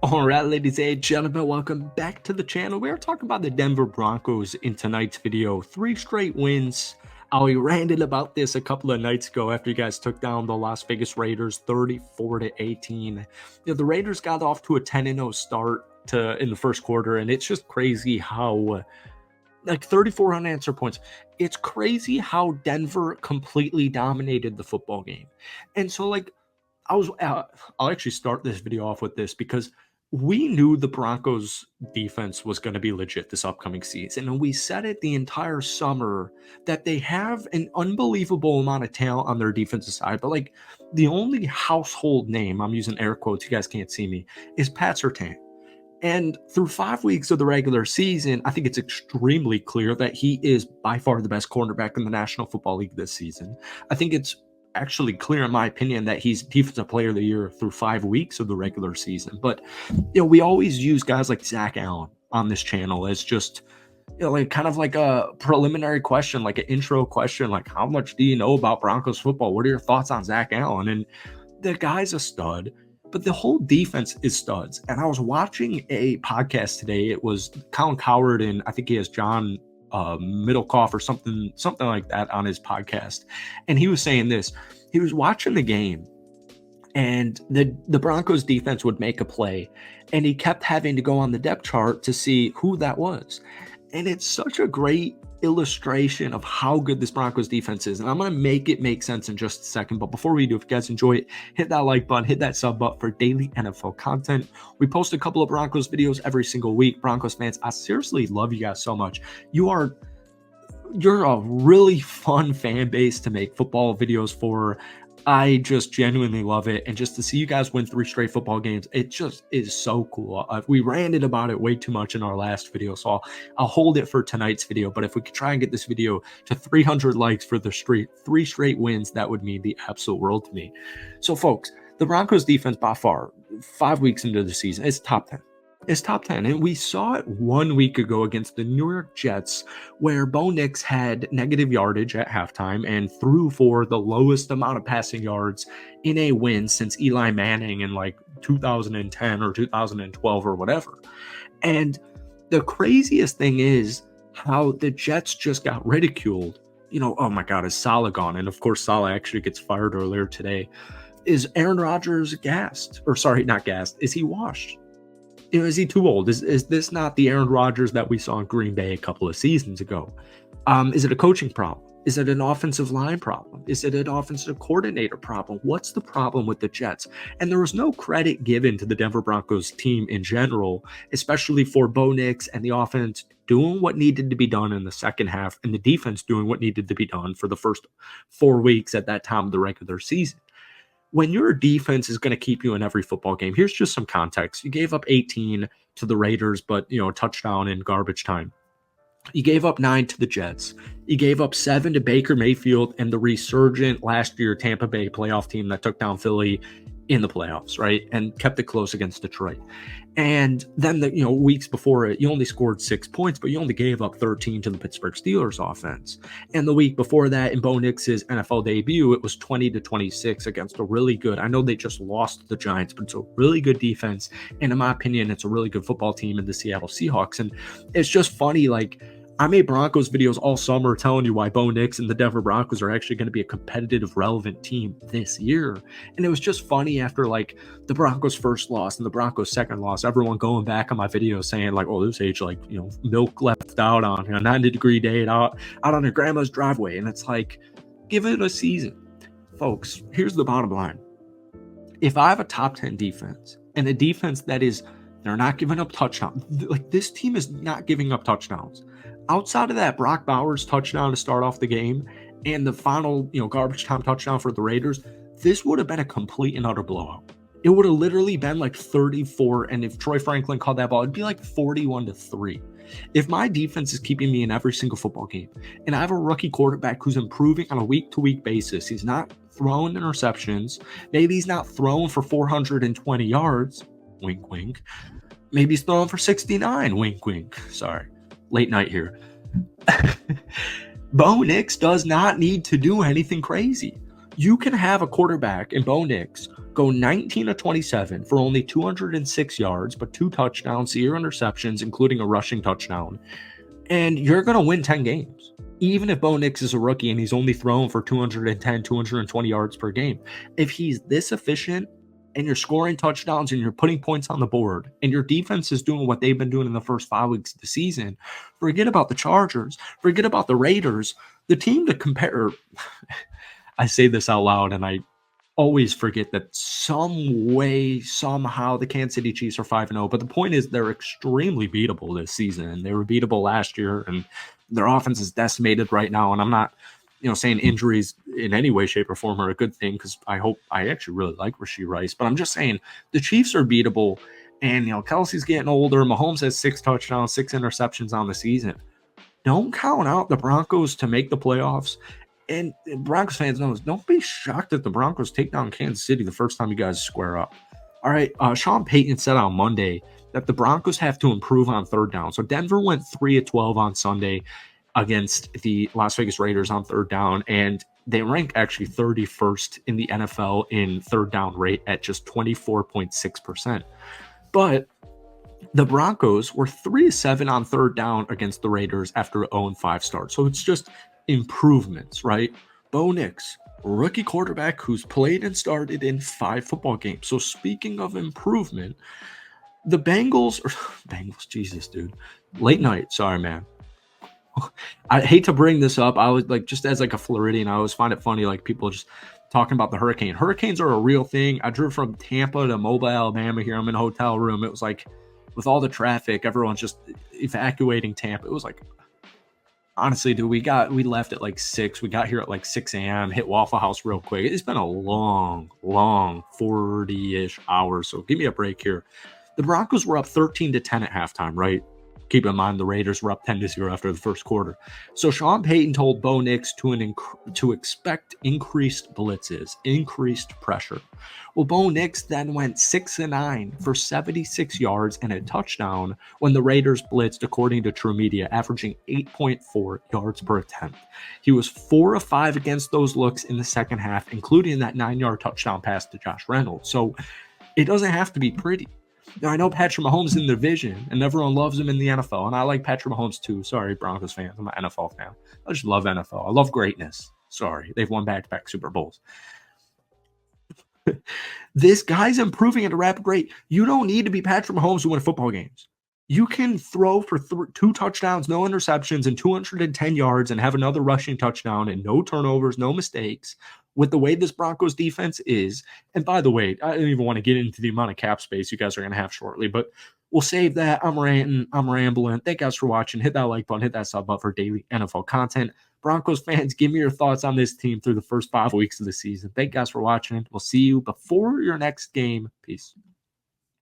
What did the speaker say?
All right, ladies and gentlemen, welcome back to the channel. We are talking about the Denver Broncos in tonight's video. 3 straight wins. I ranted about this a couple of nights ago after you guys took down the Las Vegas Raiders 34-18. The Raiders got off to a 10-0 start in the first quarter, and it's just crazy how 34 unanswered points. It's crazy how Denver completely dominated the football game. And so I'll actually start this video off with this because we knew the Broncos defense was going to be legit this upcoming season. And we said it the entire summer that they have an unbelievable amount of talent on their defensive side. But the only household name, I'm using air quotes, you guys can't see me, is Pat Surtain. And through 5 weeks of the regular season, I think it's extremely clear that he is by far the best cornerback in the National Football League this season. I think it's actually clear, in my opinion, that he's Defensive Player of the Year through 5 weeks of the regular season. But, we always use guys like Zach Allen on this channel as just, kind of like a preliminary question, like an intro question, like how much do you know about Broncos football? What are your thoughts on Zach Allen? And the guy's a stud, but the whole defense is studs. And I was watching a podcast today. It was Colin Cowherd, and I think he has John Middlecoff or something like that on his podcast. And he was saying this. He was watching the game, and the Broncos defense would make a play, and he kept having to go on the depth chart to see who that was. And it's such a great illustration of how good this Broncos defense is. And I'm going to make it make sense in just a second. But before we do, if you guys enjoy it, hit that like button, hit that sub button for daily NFL content. We post a couple of Broncos videos every single week. Broncos fans, I seriously love you guys so much. You're a really fun fan base to make football videos for. I just genuinely love it. And just to see you guys win 3 straight football games, it just is so cool. We ranted about it way too much in our last video, so I'll hold it for tonight's video. But if we could try and get this video to 300 likes for the 3 straight wins, that would mean the absolute world to me. So, folks, the Broncos defense by far, 5 weeks into the season, is top 10. It's top 10. And we saw it 1 week ago against the New York Jets, where Bo Nix had negative yardage at halftime and threw for the lowest amount of passing yards in a win since Eli Manning in 2010 or 2012 or whatever. And the craziest thing is how the Jets just got ridiculed. Oh my God, is Salah gone? And of course, Salah actually gets fired earlier today. Is Aaron Rodgers gassed? Or sorry, not gassed. Is he washed? Is he too old? Is this not the Aaron Rodgers that we saw in Green Bay a couple of seasons ago? Is it a coaching problem? Is it an offensive line problem? Is it an offensive coordinator problem? What's the problem with the Jets? And there was no credit given to the Denver Broncos team in general, especially for Bo Nix and the offense doing what needed to be done in the second half and the defense doing what needed to be done for the first 4 weeks at that time of the regular season. When your defense is going to keep you in every football game, here's just some context. You gave up 18 to the Raiders, but, a touchdown in garbage time. You gave up 9 to the Jets. You gave up 7 to Baker Mayfield and the resurgent last year Tampa Bay playoff team that took down Philly in the playoffs, right? And kept it close against Detroit. And then weeks before it, you only scored 6 points, but you only gave up 13 to the Pittsburgh Steelers offense. And the week before that, in Bo Nix's NFL debut, it was 20-26 against a really good, I know they just lost to the Giants, but it's a really good defense. And in my opinion, it's a really good football team in the Seattle Seahawks. And it's just funny, I made Broncos videos all summer telling you why Bo Nix and the Denver Broncos are actually going to be a competitive, relevant team this year. And it was just funny after the Broncos first loss and the Broncos second loss, everyone going back on my videos saying oh, this age, milk left out on a 90-degree day out on a grandma's driveway. And it's give it a season. Folks, here's the bottom line. If I have a top 10 defense and a defense that is, they're not giving up touchdowns. This team is not giving up touchdowns. Outside of that Brock Bowers touchdown to start off the game and the final, garbage time touchdown for the Raiders, this would have been a complete and utter blowout. It would have literally been 34, and if Troy Franklin called that ball, it'd be 41-3. If my defense is keeping me in every single football game, and I have a rookie quarterback who's improving on a week-to-week basis, he's not throwing interceptions, maybe he's not throwing for 420 yards, wink, wink. Maybe he's throwing for 69, wink, wink. Sorry. Late night here. Bo Nix does not need to do anything crazy. You can have a quarterback in Bo Nix go 19 to 27 for only 206 yards, but 2 touchdowns, 0 interceptions, including a rushing touchdown, and you're going to win 10 games. Even if Bo Nix is a rookie and he's only thrown for 210, 220 yards per game, if he's this efficient and you're scoring touchdowns and you're putting points on the board and your defense is doing what they've been doing in the first 5 weeks of the season, forget about the Chargers, forget about the Raiders. The team to compare, I say this out loud and I always forget that some way, somehow, the Kansas City Chiefs are 5-0. But the point is, they're extremely beatable this season. And they were beatable last year, and their offense is decimated right now. And I'm not, saying injuries in any way, shape, or form are a good thing because I actually really like Rashee Rice. But I'm just saying the Chiefs are beatable. And, Kelsey's getting older. Mahomes has 6 touchdowns, 6 interceptions on the season. Don't count out the Broncos to make the playoffs. And Broncos fans know this. Don't be shocked if the Broncos take down Kansas City the first time you guys square up. All right, Sean Payton said on Monday that the Broncos have to improve on third down. So Denver went 3 of 12 on Sunday against the Las Vegas Raiders on third down, and they rank actually 31st in the NFL in third down rate at just 24.6%. But the Broncos were 3 of 7 on third down against the Raiders after 0-5 start. So it's just improvements, right? Bo Nix, rookie quarterback who's played and started in 5 football games. So speaking of improvement, the Bengals, Jesus, dude. Late night, sorry, man. I hate to bring this up. I was like, just as like a Floridian, I always find it funny, like people just talking about the hurricane. Hurricanes are a real thing. I drove from Tampa to Mobile, Alabama here. I'm in a hotel room. It was like, with all the traffic, everyone's just evacuating Tampa. It was like, honestly, dude, we left at like 6. We got here at like 6 a.m., hit Waffle House real quick. It's been a long 40-ish hours. So give me a break here. The Broncos were up 13-10 at halftime, right? Keep in mind, the Raiders were up 10-0 after the first quarter. So Sean Payton told Bo Nix to expect increased blitzes, increased pressure. Well, Bo Nix then went 6-9 for 76 yards and a touchdown when the Raiders blitzed, according to True Media, averaging 8.4 yards per attempt. He was 4 of 5 against those looks in the second half, including that 9-yard touchdown pass to Josh Reynolds. So it doesn't have to be pretty. Now, I know Patrick Mahomes is in the division, and everyone loves him in the NFL, and I like Patrick Mahomes too. Sorry, Broncos fans. I'm an NFL fan. I just love NFL. I love greatness. Sorry. They've won back-to-back Super Bowls. This guy's improving at a rapid rate. You don't need to be Patrick Mahomes to win football games. You can throw for 2 touchdowns, no interceptions, and 210 yards and have another rushing touchdown and no turnovers, no mistakes with the way this Broncos defense is. And by the way, I don't even want to get into the amount of cap space you guys are going to have shortly, but we'll save that. I'm ranting. I'm rambling. Thank you guys for watching. Hit that like button. Hit that sub button for daily NFL content. Broncos fans, give me your thoughts on this team through the first 5 weeks of the season. Thank you guys for watching. We'll see you before your next game. Peace.